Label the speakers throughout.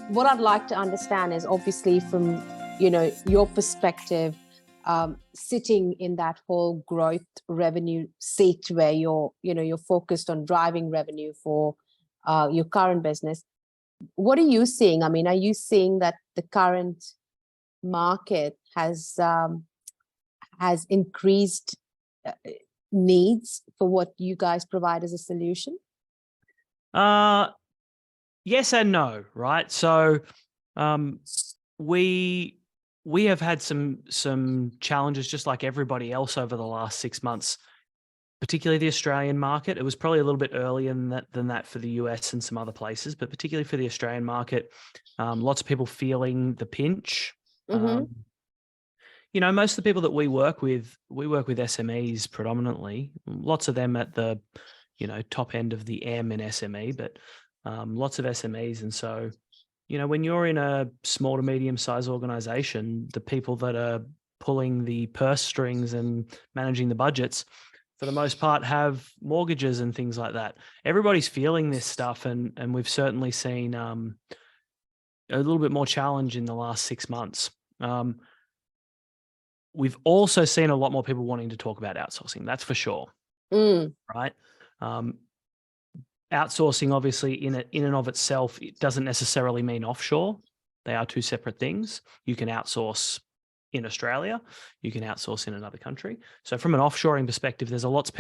Speaker 1: what I'd like to understand is obviously from, your perspective, sitting in that whole growth revenue seat where you're focused on driving revenue for your current business. What are you seeing? I mean, are you seeing that the current market has increased needs for what you guys provide as a solution?
Speaker 2: Yes and no, right? So we have had some challenges just like everybody else over the last 6 months, particularly the Australian market. It was probably a little bit earlier than that for the US and some other places, but particularly for the Australian market, lots of people feeling the pinch.
Speaker 1: Mm-hmm.
Speaker 2: Most of the people that we work with SMEs predominantly, lots of them at the, top end of the M in SME, but lots of SMEs. And so, when you're in a small to medium sized organization, the people that are pulling the purse strings and managing the budgets, for the most part, have mortgages and things like that. Everybody's feeling this stuff. And we've certainly seen a little bit more challenge in the last 6 months. We've also seen a lot more people wanting to talk about outsourcing. That's for sure. Right. Outsourcing, obviously, in and of itself, it doesn't necessarily mean offshore. They are two separate things. You can outsource in Australia, you can outsource in another country. So from an offshoring perspective, there's lots of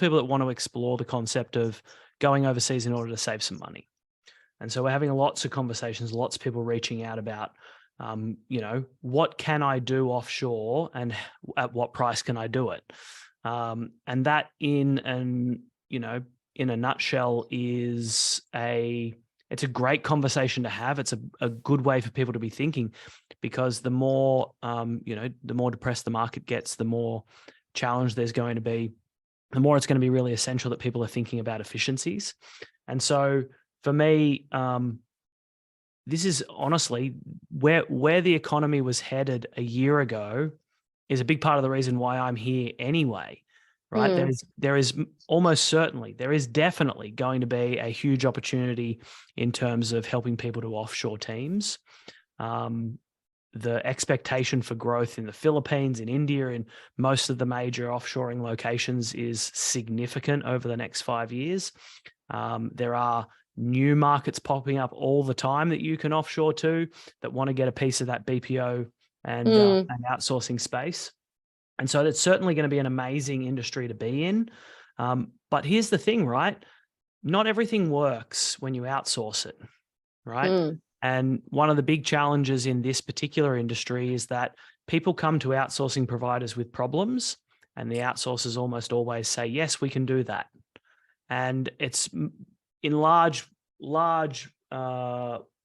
Speaker 2: people that want to explore the concept of going overseas in order to save some money. And so we're having lots of conversations, lots of people reaching out about, what can I do offshore and at what price can I do it? And that in a nutshell is it's a great conversation to have. It's a good way for people to be thinking, because the more, the more depressed the market gets, the more challenge there's going to be, the more it's going to be really essential that people are thinking about efficiencies. And so for me, this is honestly where the economy was headed a year ago is a big part of the reason why I'm here anyway, right? There is definitely going to be a huge opportunity in terms of helping people to offshore teams. The expectation for growth in the Philippines, in India, in most of the major offshoring locations is significant over the next 5 years. There are new markets popping up all the time that you can offshore to, that want to get a piece of that BPO and outsourcing space. And so it's certainly going to be an amazing industry to be in. But here's the thing, right? Not everything works when you outsource it, right? And one of the big challenges in this particular industry is that people come to outsourcing providers with problems, and the outsourcers almost always say, yes, we can do that. And it's in large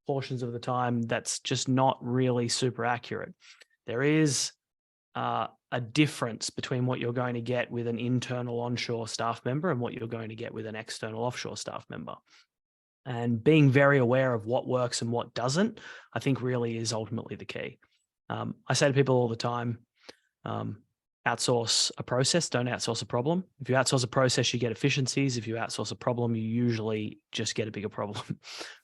Speaker 2: portions of the time, that's just not really super accurate. There is a difference between what you're going to get with an internal onshore staff member and what you're going to get with an external offshore staff member. And being very aware of what works and what doesn't, I think really is ultimately the key. I say to people all the time, outsource a process, don't outsource a problem. If you outsource a process, you get efficiencies. If you outsource a problem, you usually just get a bigger problem,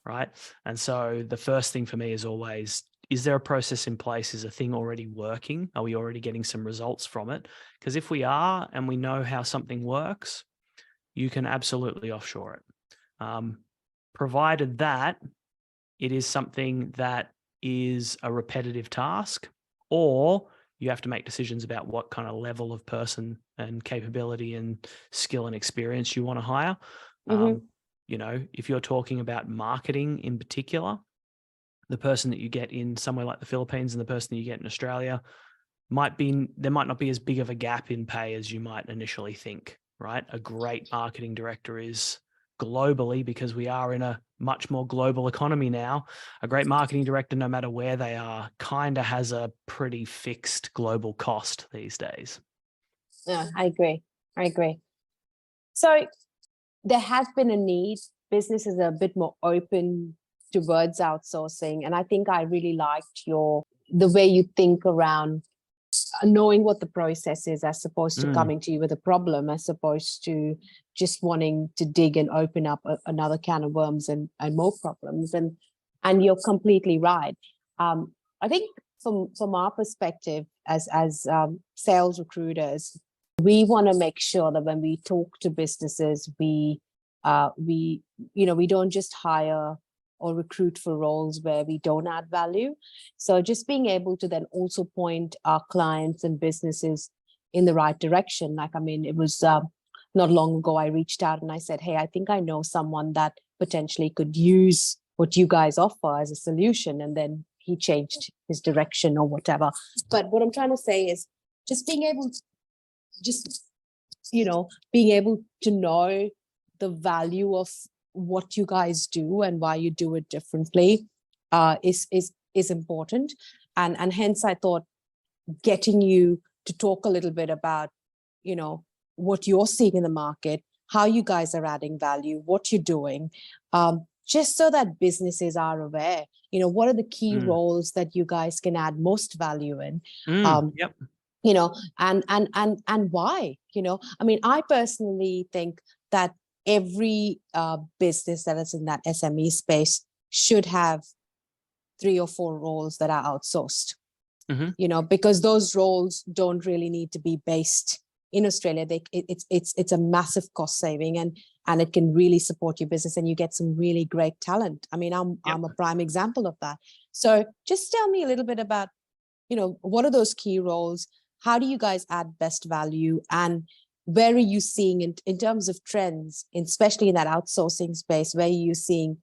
Speaker 2: right? And so the first thing for me is always, is there a process in place? Is a thing already working? Are we already getting some results from it? Because if we are, and we know how something works, you can absolutely offshore it. Provided that it is something that is a repetitive task, or you have to make decisions about what kind of level of person and capability and skill and experience you want to hire. If you're talking about marketing in particular, the person that you get in somewhere like the Philippines and the person that you get in Australia there might not be as big of a gap in pay as you might initially think, right? A great marketing director is globally, because we are in a much more global economy now, a great marketing director, no matter where they are, kind of has a pretty fixed global cost these days.
Speaker 1: Yeah, I agree. So there has been a need. Businesses are a bit more open towards outsourcing. And I think I really liked the way you think around knowing what the process is, as opposed to coming to you with a problem, as opposed to just wanting to dig and open up another can of worms and more problems. And And you're completely right. I think from our perspective as sales recruiters, we want to make sure that when we talk to businesses, we we don't just hire or recruit for roles where we don't add value. So just being able to then also point our clients and businesses in the right direction. Like, I mean, it was not long ago I reached out and I said, hey, I think I know someone that potentially could use what you guys offer as a solution. And then he changed his direction or whatever. But what I'm trying to say is just being able to just, being able to know the value of what you guys do and why you do it differently is important. And hence I thought getting you to talk a little bit about, what you're seeing in the market, how you guys are adding value, what you're doing, just so that businesses are aware, what are the key roles that you guys can add most value in.
Speaker 2: Yep.
Speaker 1: And why, I mean, I personally think that every business that is in that SME space should have 3 or 4 roles that are outsourced, because those roles don't really need to be based in Australia. It's a massive cost saving, and it can really support your business, and you get some really great talent. I mean, I'm a prime example of that. So just tell me a little bit about, what are those key roles? How do you guys add best value? And where are you seeing in terms of trends, especially in that outsourcing space, where are you seeing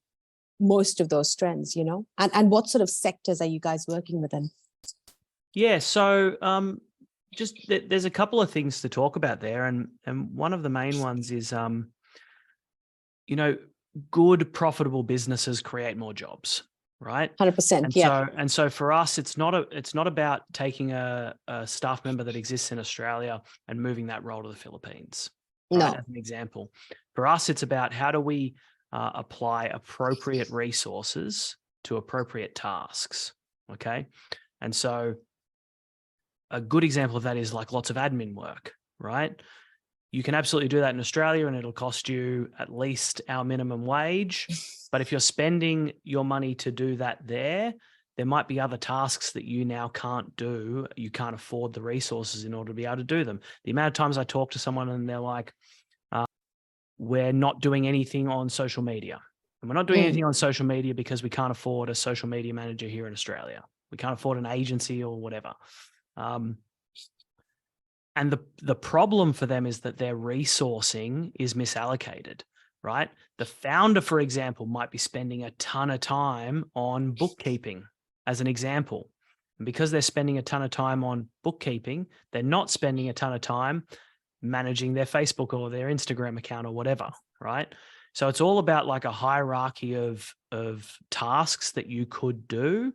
Speaker 1: most of those trends, and what sort of sectors are you guys working within?
Speaker 2: Yeah. So there's a couple of things to talk about there. And one of the main ones is, good profitable businesses create more jobs. Right.
Speaker 1: 100%. Yeah.
Speaker 2: And so for us, it's not about taking a staff member that exists in Australia and moving that role to the Philippines. Right.
Speaker 1: No.
Speaker 2: As an example, for us, it's about how do we apply appropriate resources to appropriate tasks. Okay. And so a good example of that is like lots of admin work, right? You can absolutely do that in Australia and it'll cost you at least our minimum wage. But if you're spending your money to do that there might be other tasks that you now can't do. You can't afford the resources in order to be able to do them. The amount of times I talk to someone and they're like, we're not doing anything on social media. And we're not doing anything on social media because we can't afford a social media manager here in Australia. We can't afford an agency or whatever. And the problem for them is that their resourcing is misallocated, right? The founder, for example, might be spending a ton of time on bookkeeping, as an example. And because they're spending a ton of time on bookkeeping, they're not spending a ton of time managing their Facebook or their Instagram account or whatever, right? So it's all about like a hierarchy of tasks that you could do.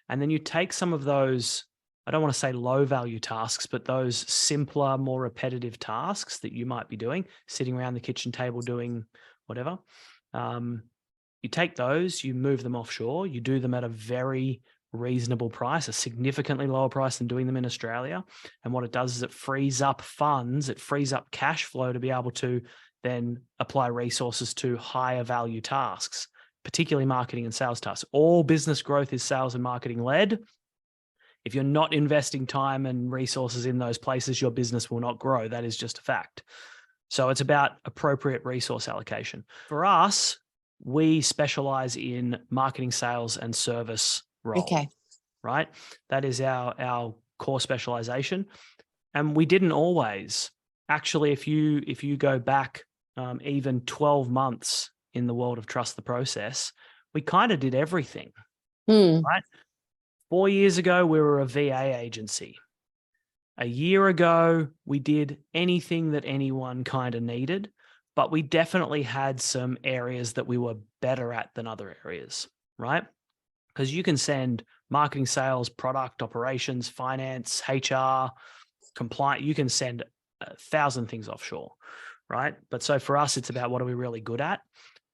Speaker 2: And then you take some of those, I don't want to say low value tasks, but those simpler, more repetitive tasks that you might be doing, sitting around the kitchen table doing whatever. You take those, you move them offshore, you do them at a very reasonable price, a significantly lower price than doing them in Australia. And what it does is it frees up funds, it frees up cash flow to be able to then apply resources to higher value tasks, particularly marketing and sales tasks. All business growth is sales and marketing led. If you're not investing time and resources in those places, your business will not grow. That is just a fact. So it's about appropriate resource allocation. For us, we specialize in marketing, sales, and service roles.
Speaker 1: Okay.
Speaker 2: Right? That is our core specialization. And we didn't always. Actually, if you go back even 12 months in the world of Trust the Process, we kind of did everything. Right? 4 years ago, we were a VA agency. A year ago, we did anything that anyone kind of needed, but we definitely had some areas that we were better at than other areas, right? Because you can send marketing, sales, product, operations, finance, HR, compliance, you can send 1,000 things offshore, right? But so for us, it's about what are we really good at?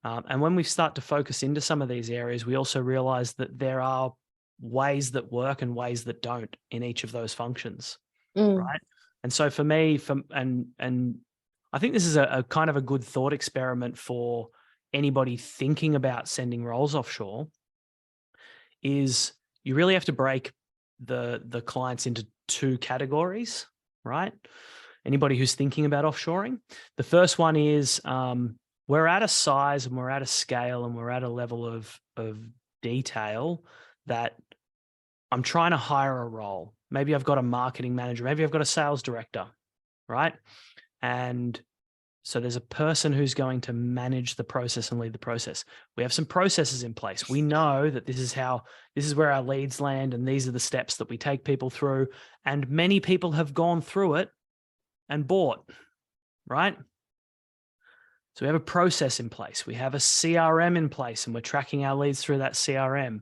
Speaker 2: And when we start to focus into some of these areas, we also realize that there are ways that work and ways that don't in each of those functions, right? And so for me, and I think this is a kind of a good thought experiment for anybody thinking about sending roles offshore. is you really have to break the clients into two categories, right? Anybody who's thinking about offshoring. The first one is we're at a size and we're at a scale and we're at a level of detail that I'm trying to hire a role. Maybe I've got a marketing manager, maybe I've got a sales director, right? And so there's a person who's going to manage the process and lead the process. We have some processes in place. We know that this is where our leads land, and these are the steps that we take people through. And many people have gone through it and bought, right? So we have a process in place. We have a CRM in place, and we're tracking our leads through that CRM.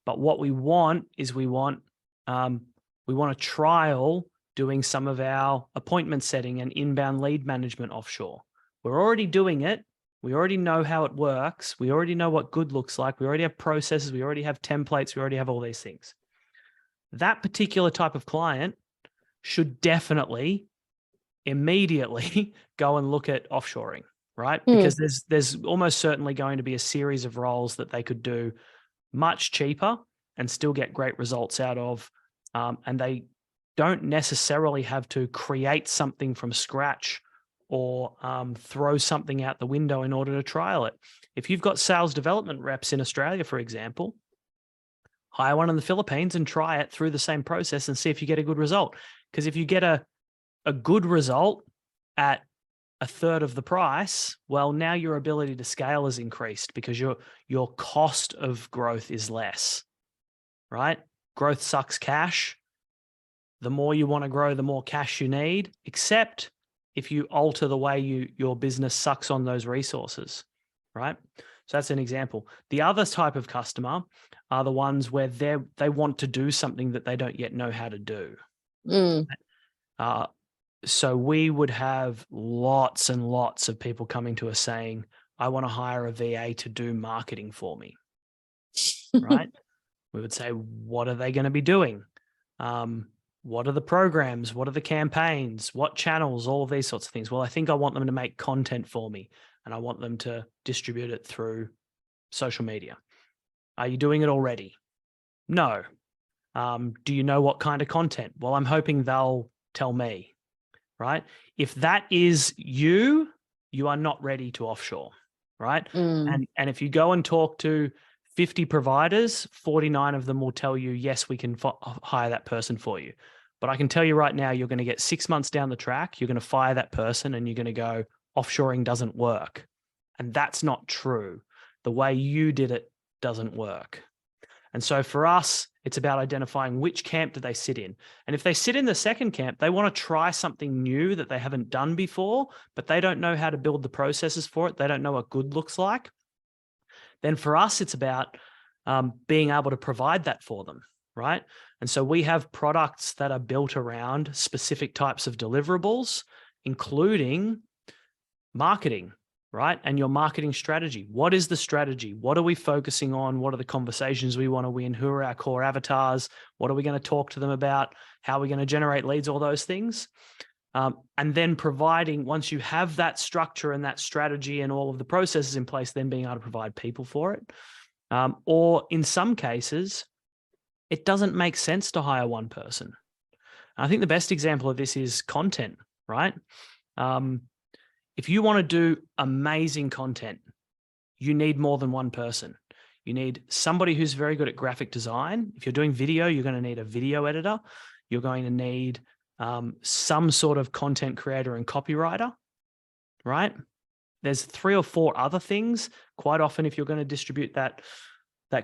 Speaker 2: But what we want is we want to trial doing some of our appointment setting and inbound lead management offshore. We're already doing it. We already know how it works. We already know what good looks like. We already have processes. We already have templates. We already have all these things. That particular type of client should definitely immediately go and look at offshoring, right? Because there's almost certainly going to be a series of roles that they could do much cheaper and still get great results out of. And they don't necessarily have to create something from scratch or throw something out the window in order to trial it. If you've got sales development reps in Australia, for example, hire one in the Philippines and try it through the same process and see if you get a good result. Because if you get a good result at a third of the price, well, now your ability to scale is increased because your cost of growth is less, right? Growth sucks cash. The more you want to grow, the more cash you need, except if you alter the way your business sucks on those resources, right? So that's an example. The other type of customer are the ones where they want to do something that they don't yet know how to do. So we would have lots and lots of people coming to us saying, I want to hire a VA to do marketing for me, right? We would say, what are they going to be doing? What are the programs? What are the campaigns? What channels? All of these sorts of things. Well, I think I want them to make content for me, and I want them to distribute it through social media. Are you doing it already? No. Do you know what kind of content? Well, I'm hoping they'll tell me, right? If that is you are not ready to offshore, right? And if you go and talk to 50 providers, 49 of them will tell you, yes, we can hire that person for you. But I can tell you right now, you're going to get 6 months down the track, you're going to fire that person and you're going to go, offshoring doesn't work. And that's not true. The way you did it doesn't work. And so for us, it's about identifying which camp do they sit in. And if they sit in the second camp, they want to try something new that they haven't done before, but they don't know how to build the processes for it. They don't know what good looks like. Then for us, it's about being able to provide that for them, right? And so we have products that are built around specific types of deliverables, including marketing, right? And your marketing strategy. What is the strategy? What are we focusing on? What are the conversations we want to win? Who are our core avatars? What are we going to talk to them about? How are we going to generate leads? All those things. And then providing, once you have that structure and that strategy and all of the processes in place, then being able to provide people for it. Or in some cases, it doesn't make sense to hire one person. I think the best example of this is content, right? If you want to do amazing content, you need more than one person. You need somebody who's very good at graphic design. If you're doing video, you're going to need a video editor. You're going to need some sort of content creator and copywriter, right? There's 3 or 4 other things. Quite often, if you're going to distribute that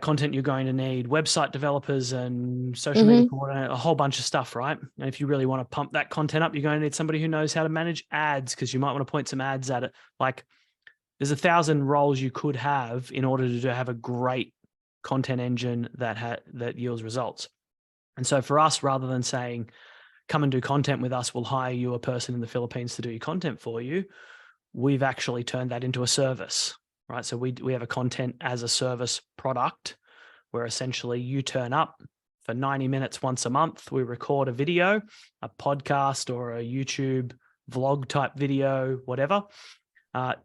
Speaker 2: content, you're going to need website developers and social media coordinator, a whole bunch of stuff, right? And if you really want to pump that content up, you're going to need somebody who knows how to manage ads, because you might want to point some ads at it. Like, there's 1,000 roles you could have in order to have a great content engine that yields results. And so for us, rather than saying, come and do content with us, we'll hire you a person in the Philippines to do your content for you, we've actually turned that into a service, right? So we have a content as a service product where essentially you turn up for 90 minutes once a month. We record a video, a podcast or a YouTube vlog type video, whatever.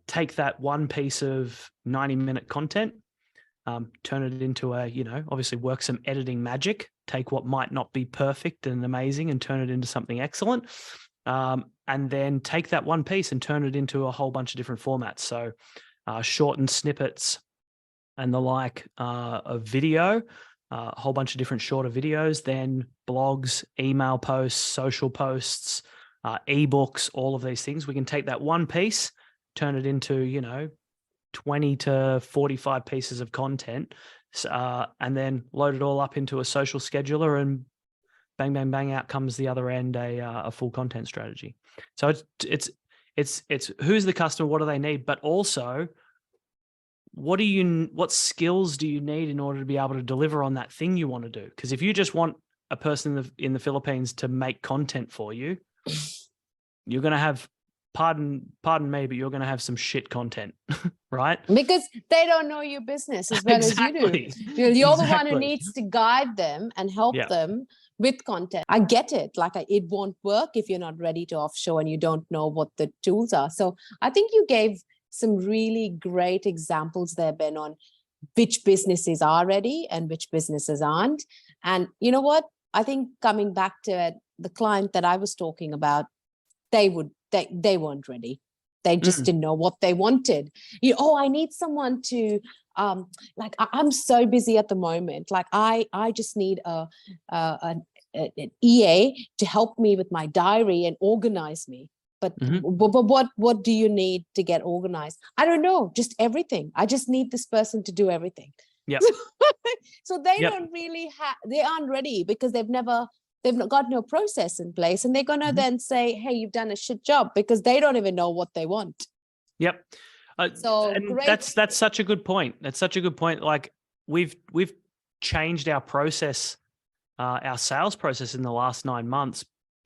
Speaker 2: Take that one piece of 90-minute content, turn it into a, obviously work some editing magic, take what might not be perfect and amazing and turn it into something excellent. And then take that one piece and turn it into a whole bunch of different formats. So shortened snippets and the like of video, a whole bunch of different shorter videos, then blogs, email posts, social posts, ebooks, all of these things. We can take that one piece, turn it into, 20 to 45 pieces of content, and then load it all up into a social scheduler, and bang, bang, bang, out comes the other end a full content strategy. So it's who's the customer, what do they need, but also what skills do you need in order to be able to deliver on that thing you want to do? Because if you just want a person in the Philippines to make content for you, you're going to have, pardon me, but you're going to have some shit content, right?
Speaker 1: Because they don't know your business as well as you do. You're the one who needs to guide them and help them with content. I get it. Like it won't work if you're not ready to offshore and you don't know what the tools are. So I think you gave some really great examples there, Ben, on which businesses are ready and which businesses aren't. And you know what? I think coming back to it, the client that I was talking about, they weren't ready. They just didn't know what they wanted. I need someone to like I'm so busy at the moment. Like I just need an EA to help me with my diary and organize me. But what do you need to get organized? I don't know, just everything. I just need this person to do everything.
Speaker 2: Yep.
Speaker 1: So they don't really they aren't ready because they've got no process in place, and they're going to then say, hey, you've done a shit job, because they don't even know what they want.
Speaker 2: Yep.
Speaker 1: So
Speaker 2: and
Speaker 1: great.
Speaker 2: That's such a good point. That's such a good point. Like we've changed our process, our sales process in the last 9 months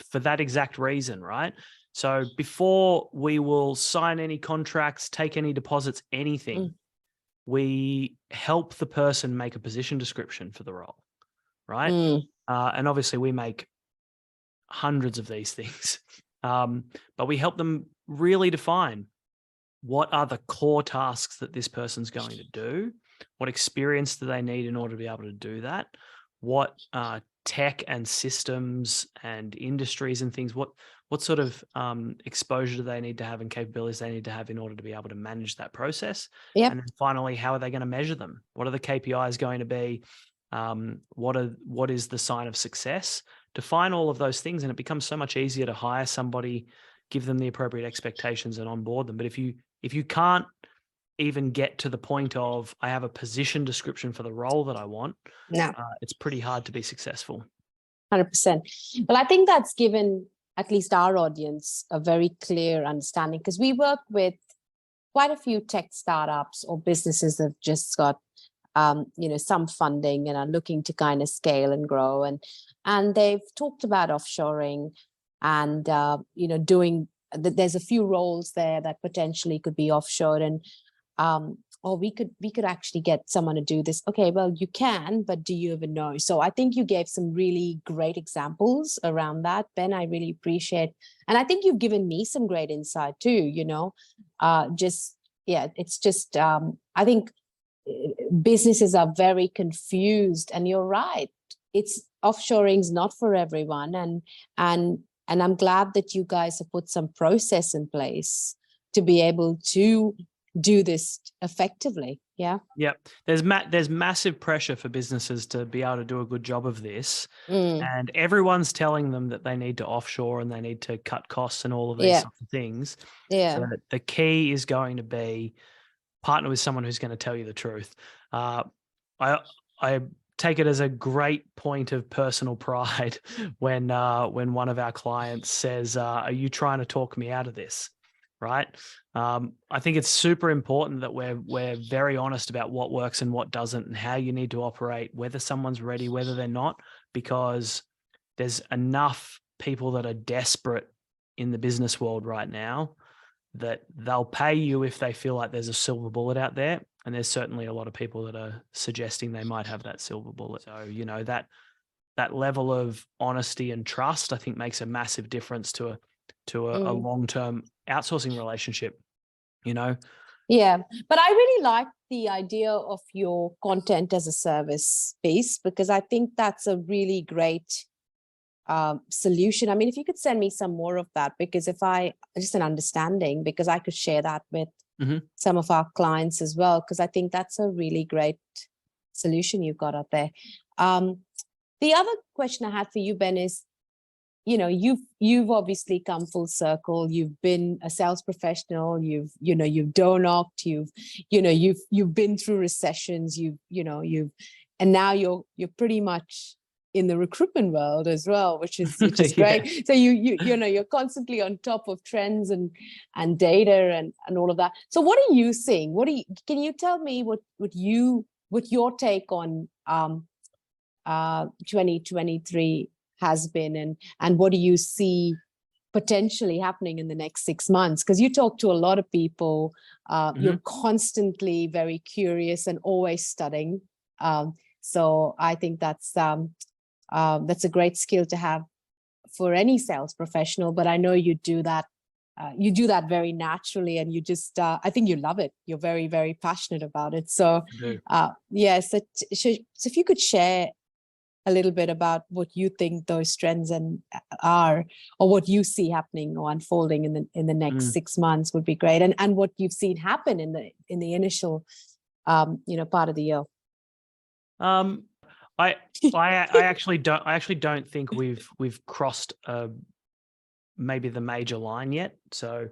Speaker 2: for that exact reason, right? So before we will sign any contracts, take any deposits, anything, we help the person make a position description for the role, right? And obviously we make hundreds of these things, but we help them really define what are the core tasks that this person's going to do, what experience do they need in order to be able to do that, what tech and systems and industries and things, what sort of exposure do they need to have and capabilities they need to have in order to be able to manage that process. And then finally, how are they going to measure them? What are the KPIs going to be? What is the sign of success? Define all of those things, and it becomes so much easier to hire somebody, give them the appropriate expectations, and onboard them. But if you can't even get to the point of, I have a position description for the role that I want, it's pretty hard to be successful.
Speaker 1: 100%. Well, I think that's given at least our audience a very clear understanding, because we work with quite a few tech startups or businesses that have just got some funding and are looking to kind of scale and grow, and they've talked about offshoring and doing. There's a few roles there that potentially could be offshored, and or we could actually get someone to do this. Okay, well, you can, but do you even know? So I think you gave some really great examples around that, Ben. I really appreciate, and I think you've given me some great insight too. It's just I think businesses are very confused, and you're right. It's offshoring is not for everyone, and I'm glad that you guys have put some process in place to be able to do this effectively. Yeah.
Speaker 2: There's massive pressure for businesses to be able to do a good job of this, and everyone's telling them that they need to offshore and they need to cut costs and all of these sorts of things. So the key is going to be partner with someone who's going to tell you the truth. I take it as a great point of personal pride when one of our clients says, "Are you trying to talk me out of this?" Right? I think it's super important that we're very honest about what works and what doesn't, and how you need to operate, whether someone's ready, whether they're not, because there's enough people that are desperate in the business world right now that they'll pay you if they feel like there's a silver bullet out there. And there's certainly a lot of people that are suggesting they might have that silver bullet. So, that level of honesty and trust, I think, makes a massive difference to a long-term outsourcing relationship.
Speaker 1: Yeah, but I really like the idea of your content as a service piece, because I think that's a really great solution. I mean, if you could send me some more of that, because if I just an understanding, because I could share that with
Speaker 2: Mm-hmm.
Speaker 1: some of our clients as well, because I think that's a really great solution you've got up there. The other question I had for you, Ben, is, you've obviously come full circle. You've been a sales professional. You've door knocked. You've been through recessions. And now you're pretty much in the recruitment world as well, which is
Speaker 2: Yeah.
Speaker 1: great. So you're constantly on top of trends and data and all of that. So what are you seeing? Can you tell me what your take on 2023 has been, and what do you see potentially happening in the next 6 months? Because you talk to a lot of people, you're constantly very curious and always studying. So I think that's a great skill to have for any sales professional. But I know you do that. You do that very naturally, and you just, I think you love it. You're very, very passionate about it. So, yeah, so if you could share a little bit about what you think those trends are, or what you see happening or unfolding in the next 6 months, would be great, and what you've seen happen in the initial part of the year.
Speaker 2: I actually don't think we've crossed maybe the major line yet. So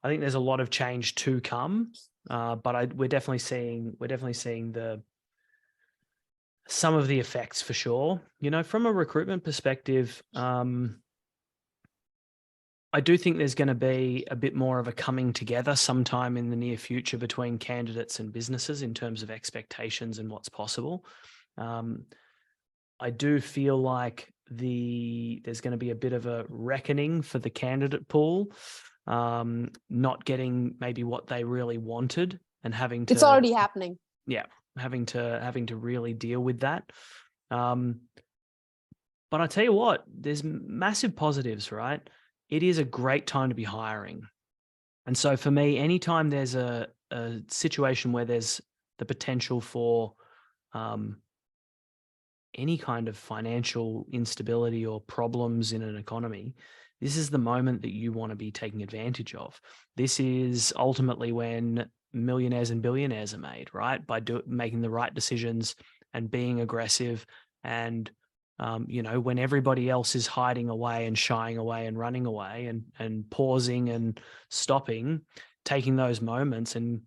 Speaker 2: I think there's a lot of change to come, but we're definitely seeing some of the effects for sure. From a recruitment perspective, I do think there's going to be a bit more of a coming together sometime in the near future between candidates and businesses in terms of expectations and what's possible. I do feel like there's going to be a bit of a reckoning for the candidate pool, not getting maybe what they really wanted and having to.
Speaker 1: It's already happening.
Speaker 2: Yeah, having to really deal with that. But I tell you what, there's massive positives, right? It is a great time to be hiring. And so for me, anytime there's a situation where there's the potential for any kind of financial instability or problems in an economy, this is the moment that you want to be taking advantage of. This is ultimately when millionaires and billionaires are made, right? By making the right decisions and being aggressive, and when everybody else is hiding away and shying away and running away and pausing and stopping, taking those moments. And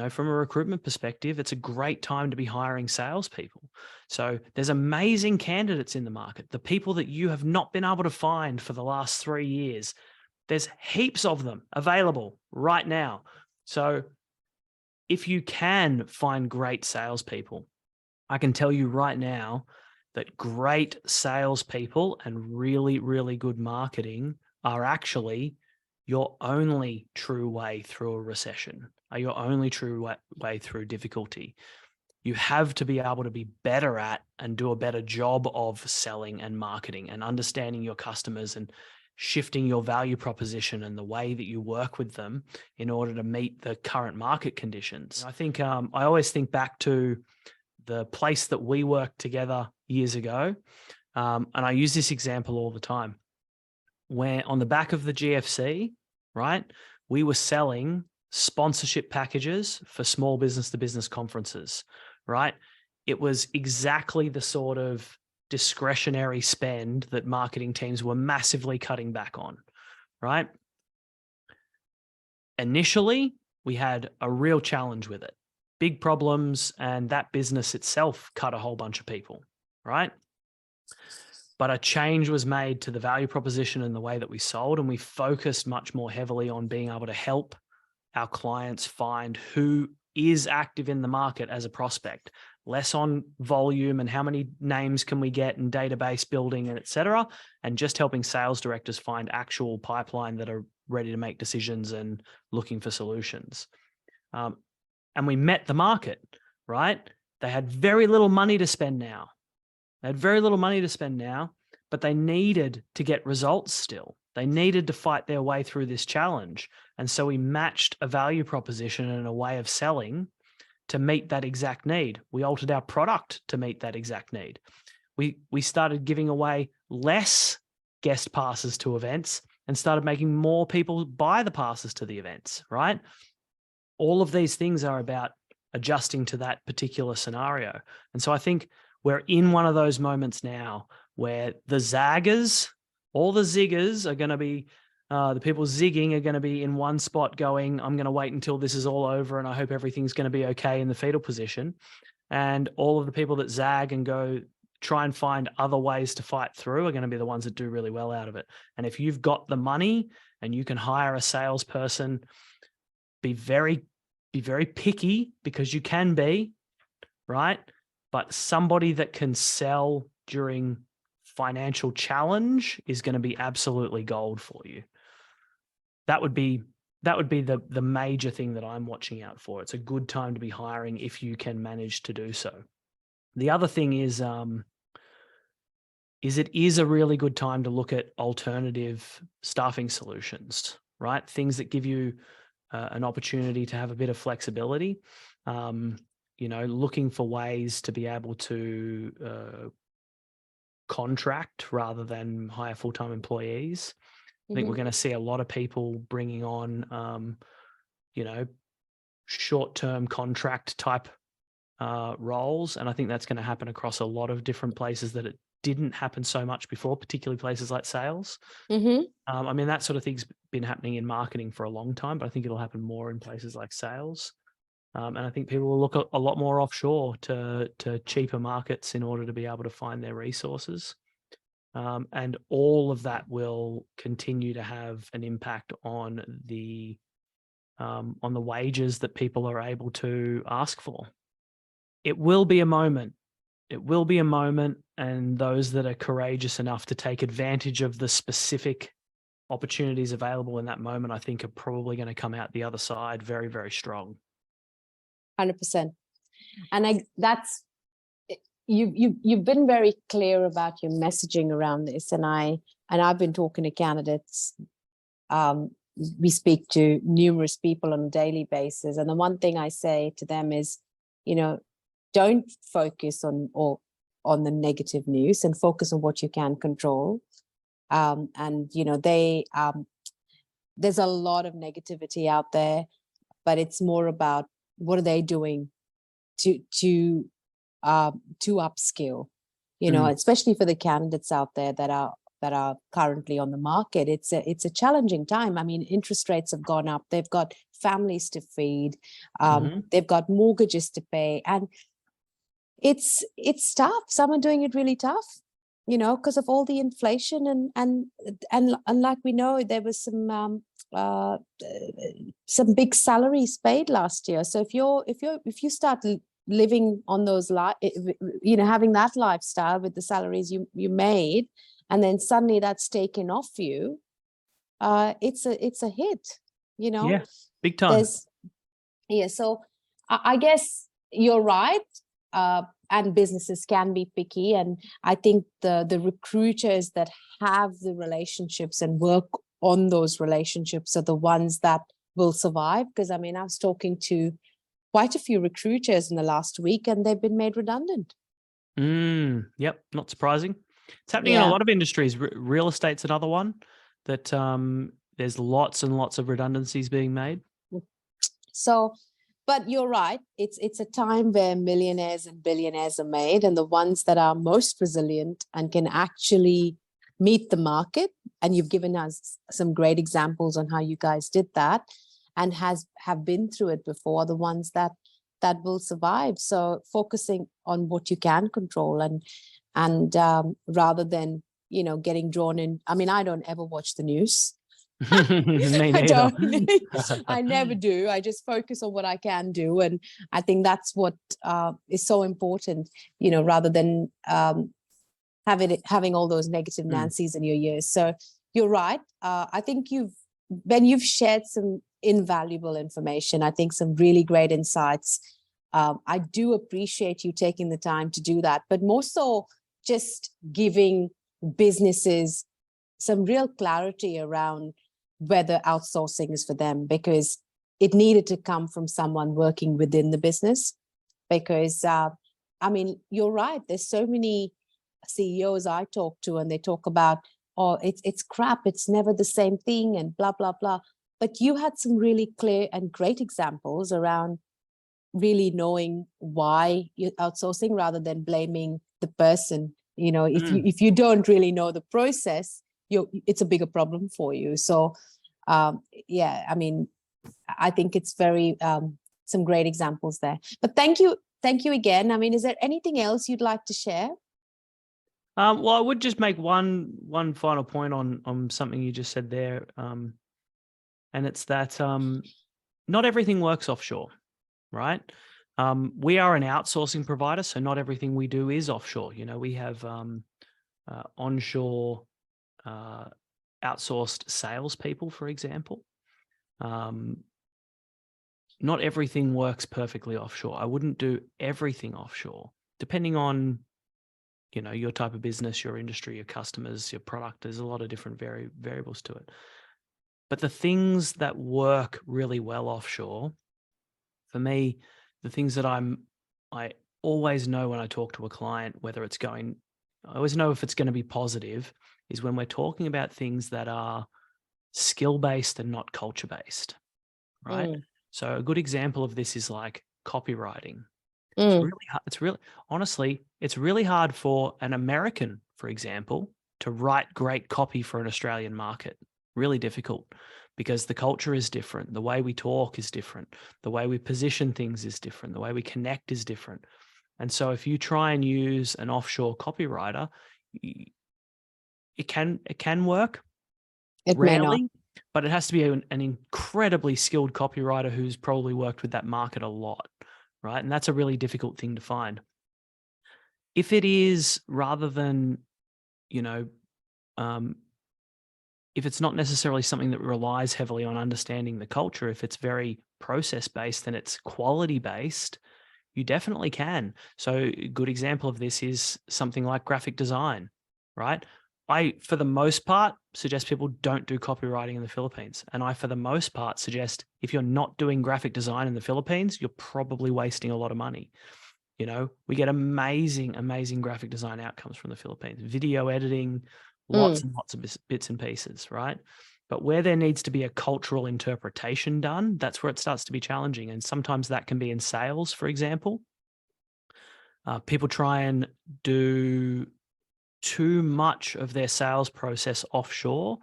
Speaker 2: from a recruitment perspective, it's a great time to be hiring salespeople. So there's amazing candidates in the market, the people that you have not been able to find for the last 3 years. There's heaps of them available right now. So if you can find great salespeople, I can tell you right now that great salespeople and really, really good marketing are actually your only true way through a recession, are your only true way through difficulty. You have to be able to be better at and do a better job of selling and marketing and understanding your customers and shifting your value proposition and the way that you work with them in order to meet the current market conditions. I think I always think back to the place that we worked together years ago. And I use this example all the time, where on the back of the GFC, right, we were selling sponsorship packages for small business to business conferences, right? It was exactly the sort of discretionary spend that marketing teams were massively cutting back on, right? Initially, we had a real challenge with it, big problems, and that business itself cut a whole bunch of people, right? But a change was made to the value proposition and the way that we sold, and we focused much more heavily on being able to help our clients find who is active in the market as a prospect, less on volume and how many names can we get and database building and et cetera, and just helping sales directors find actual pipeline that are ready to make decisions and looking for solutions. And we met the market, right? They had very little money to spend now. But they needed to get results still. They needed to fight their way through this challenge. And so we matched a value proposition and a way of selling to meet that exact need. We altered our product to meet that exact need. We started giving away less guest passes to events and started making more people buy the passes to the events, right? All of these things are about adjusting to that particular scenario. And so I think we're in one of those moments now where the zaggers, all the ziggers are going to be, the people zigging are going to be in one spot going, I'm going to wait until this is all over and I hope everything's going to be okay in the fetal position. And all of the people that zag and go try and find other ways to fight through are going to be the ones that do really well out of it. And if you've got the money and you can hire a salesperson, be very picky, because you can be, right? But somebody that can sell during financial challenge is going to be absolutely gold for you. That would be the major thing that I'm watching out for. It's a good time to be hiring if you can manage to do so. The other thing is it is a really good time to look at alternative staffing solutions, right? Things that give you an opportunity to have a bit of flexibility, looking for ways to be able to contract rather than hire full-time employees. I think we're going to see a lot of people bringing on, short-term contract type roles. And I think that's going to happen across a lot of different places that it didn't happen so much before, particularly places like sales. That sort of thing's been happening in marketing for a long time, but I think it'll happen more in places like sales. And I think people will look a lot more offshore to cheaper markets in order to be able to find their resources. And all of that will continue to have an impact on the wages that people are able to ask for. It will be a moment. It will be a moment, and those that are courageous enough to take advantage of the specific opportunities available in that moment, I think, are probably going to come out the other side very, very strong.
Speaker 1: 100%. And you've been very clear about your messaging around this, and I've been talking to candidates. We speak to numerous people on a daily basis, and the one thing I say to them is, don't focus on the negative news and focus on what you can control. There's a lot of negativity out there, but it's more about what are they doing to upskill, especially for the candidates out there that are currently on the market. It's a challenging time. I mean, interest rates have gone up. They've got families to feed. They've got mortgages to pay, and it's tough. Some are doing it really tough, because of all the inflation and like we know, there was some big salaries paid last year. So if you start living on those having that lifestyle with the salaries you made, and then suddenly that's taken off you, it's a hit,
Speaker 2: Yeah, big time.
Speaker 1: So I guess you're right. And businesses can be picky, and I think the recruiters that have the relationships and work on those relationships are the ones that will survive. Because I was talking to quite a few recruiters in the last week, and they've been made redundant.
Speaker 2: Yep, not surprising. It's happening in a lot of industries. Real estate's another one that there's lots and lots of redundancies being made.
Speaker 1: So, but you're right. It's a time where millionaires and billionaires are made, and the ones that are most resilient and can actually meet the market. And you've given us some great examples on how you guys did that, and have been through it before, the ones that will survive. So focusing on what you can control, and rather than getting drawn in. I don't ever watch the news.
Speaker 2: Me neither.
Speaker 1: I never do. I just focus on what I can do, and I think that's what is so important. Rather than having all those negative Nancys in your ears. So you're right. I think you've shared some invaluable information. I think some really great insights. I do appreciate you taking the time to do that, but more so just giving businesses some real clarity around whether outsourcing is for them, because it needed to come from someone working within the business. Because I mean, you're right, there's so many CEOs I talk to, and they talk about, oh, it's crap, it's never the same thing, and blah blah blah. But you had some really clear and great examples around really knowing why you're outsourcing rather than blaming the person. If you don't really know the process, it's a bigger problem for you. So yeah, I mean, I think it's very some great examples there. But thank you again. I mean, is there anything else you'd like to share?
Speaker 2: Well, I would just make one final point on something you just said there, and it's that not everything works offshore, right? We are an outsourcing provider, so not everything we do is offshore. We have onshore outsourced salespeople, for example. Not everything works perfectly offshore. I wouldn't do everything offshore, depending on your type of business, your industry, your customers, your product. There's a lot of different variables to it. But the things that work really well offshore, for me, the things that I always know when I talk to a client, I always know if it's going to be positive, is when we're talking about things that are skill-based and not culture-based, right? So a good example of this is like copywriting. Honestly, it's really hard for an American, for example, to write great copy for an Australian market. Really difficult, because the culture is different. The way we talk is different. The way we position things is different. The way we connect is different. And so if you try and use an offshore copywriter, it can work.
Speaker 1: It may not.
Speaker 2: Rarely, but it has to be an incredibly skilled copywriter who's probably worked with that market a lot, right? And that's a really difficult thing to find. If it is, rather than, if it's not necessarily something that relies heavily on understanding the culture, if it's very process-based and it's quality-based, you definitely can. So a good example of this is something like graphic design, right? I, for the most part, suggest people don't do copywriting in the Philippines. And I, for the most part, suggest if you're not doing graphic design in the Philippines, you're probably wasting a lot of money. We get amazing, amazing graphic design outcomes from the Philippines, video editing, lots and lots of bits and pieces, right? But where there needs to be a cultural interpretation done, that's where it starts to be challenging. And sometimes that can be in sales, for example. People try and do too much of their sales process offshore.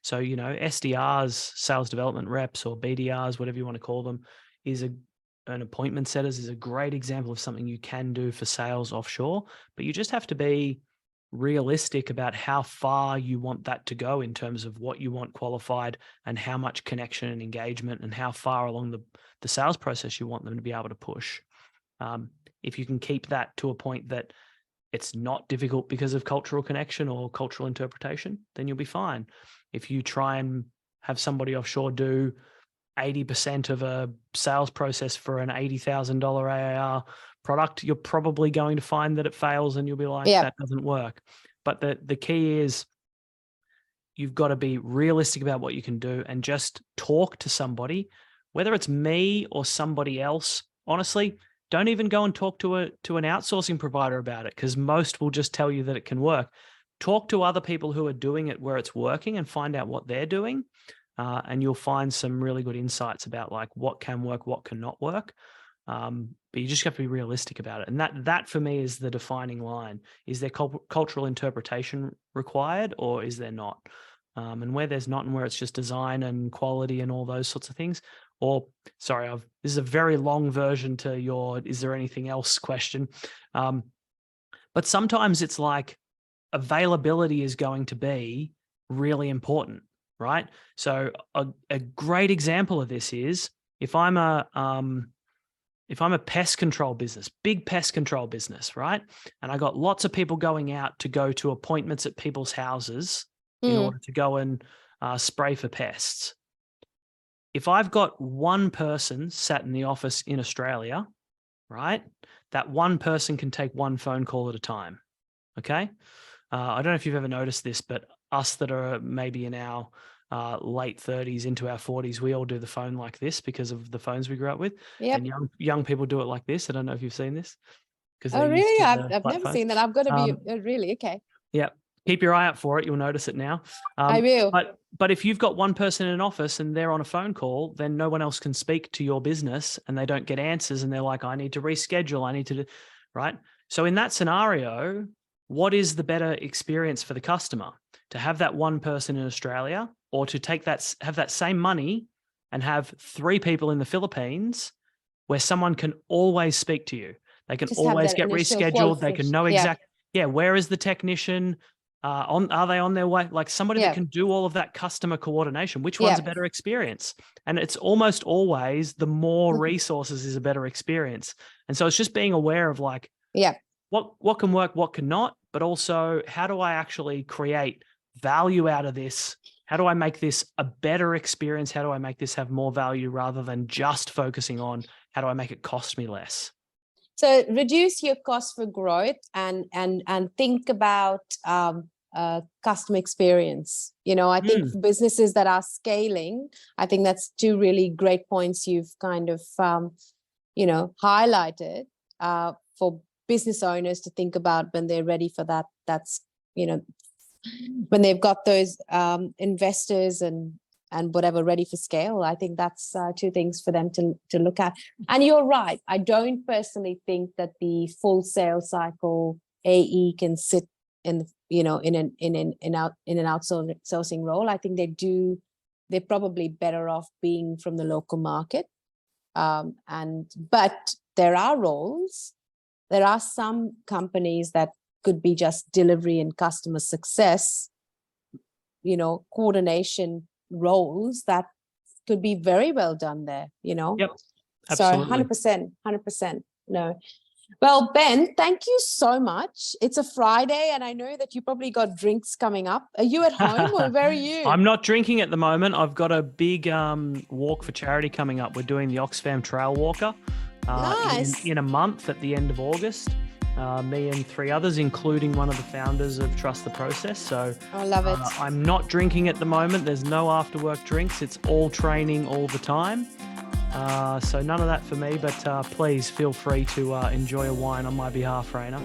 Speaker 2: So, SDRs, sales development reps, or BDRs, whatever you want to call them, an appointment setters is a great example of something you can do for sales offshore, but you just have to be realistic about how far you want that to go in terms of what you want qualified and how much connection and engagement and how far along the sales process you want them to be able to push. If you can keep that to a point that it's not difficult because of cultural connection or cultural interpretation, then you'll be fine. If you try and have somebody offshore do 80% of a sales process for an $80,000 AAR product, you're probably going to find that it fails and you'll be like, that doesn't work. But the key is you've got to be realistic about what you can do and just talk to somebody, whether it's me or somebody else. Honestly, don't even go and talk to an outsourcing provider about it, because most will just tell you that it can work. Talk to other people who are doing it where it's working and find out what they're doing. And you'll find some really good insights about like what can work, what cannot work. But you just have to be realistic about it. And that for me is the defining line. Is there cultural interpretation required, or is there not? And where there's not, and where it's just design and quality and all those sorts of things. Or, sorry, this is a very long version to your "is there anything else" question. But sometimes it's like availability is going to be really important, right? So a great example of this is if I'm a pest control business, big pest control business, right? And I got lots of people going out to go to appointments at people's houses in order to go and spray for pests. If I've got one person sat in the office in Australia, right, that one person can take one phone call at a time, okay? I don't know if you've ever noticed this, but us that are maybe in our late 30s into our 40s, we all do the phone like this because of the phones we grew up with.
Speaker 1: Yep.
Speaker 2: And young people do it like this. I don't know if you've seen this because
Speaker 1: Oh,
Speaker 2: they're used
Speaker 1: really?
Speaker 2: to
Speaker 1: I've,
Speaker 2: the
Speaker 1: I've
Speaker 2: flat
Speaker 1: never
Speaker 2: phones.
Speaker 1: seen that. I've got to be really okay.
Speaker 2: Yeah. Keep your eye out for it. You'll notice it now.
Speaker 1: I will.
Speaker 2: But if you've got one person in an office and they're on a phone call, then no one else can speak to your business and they don't get answers and they're like, I need to reschedule. I need to do, right? So in that scenario, what is the better experience for the customer? To have that one person in Australia, or to have that same money and have 3 people in the Philippines where someone can always speak to you. They can
Speaker 1: Just have
Speaker 2: always
Speaker 1: that
Speaker 2: get
Speaker 1: initial
Speaker 2: rescheduled. They can know
Speaker 1: Yeah.
Speaker 2: where is the technician? Are they on their way? Like somebody that can do all of that customer coordination. Which one's a better experience? And it's almost always the more resources is a better experience. And so it's just being aware of like, what can work, what cannot, but also how do I actually create value out of this? How do I make this a better experience? How do I make this have more value rather than just focusing on how do I make it cost me less?
Speaker 1: So reduce your cost for growth and think about customer experience. I think for businesses that are scaling, I think that's 2 really great points you've kind of highlighted for business owners to think about when they're ready for that. That's when they've got those investors and whatever ready for scale. I think that's 2 things for them to look at. And you're right. I don't personally think that the full sales cycle AE can sit in in an outsourcing role. I think they're probably better off being from the local market. But there are roles. There are some companies that could be just delivery and customer success, coordination roles that could be very well done there.
Speaker 2: Yep,
Speaker 1: absolutely. So 100%. No. Well, Ben, thank you so much. It's a Friday and I know that you probably got drinks coming up. Are you at home or where are you?
Speaker 2: I'm not drinking at the moment. I've got a big walk for charity coming up. We're doing the Oxfam Trail Walker
Speaker 1: nice.
Speaker 2: in a month at the end of August. Me and 3 others, including one of the founders of Trust the Process. So
Speaker 1: I love it.
Speaker 2: I'm not drinking at the moment. There's no after work drinks. It's all training all the time. So none of that for me, but please feel free to enjoy a wine on my behalf, Raina.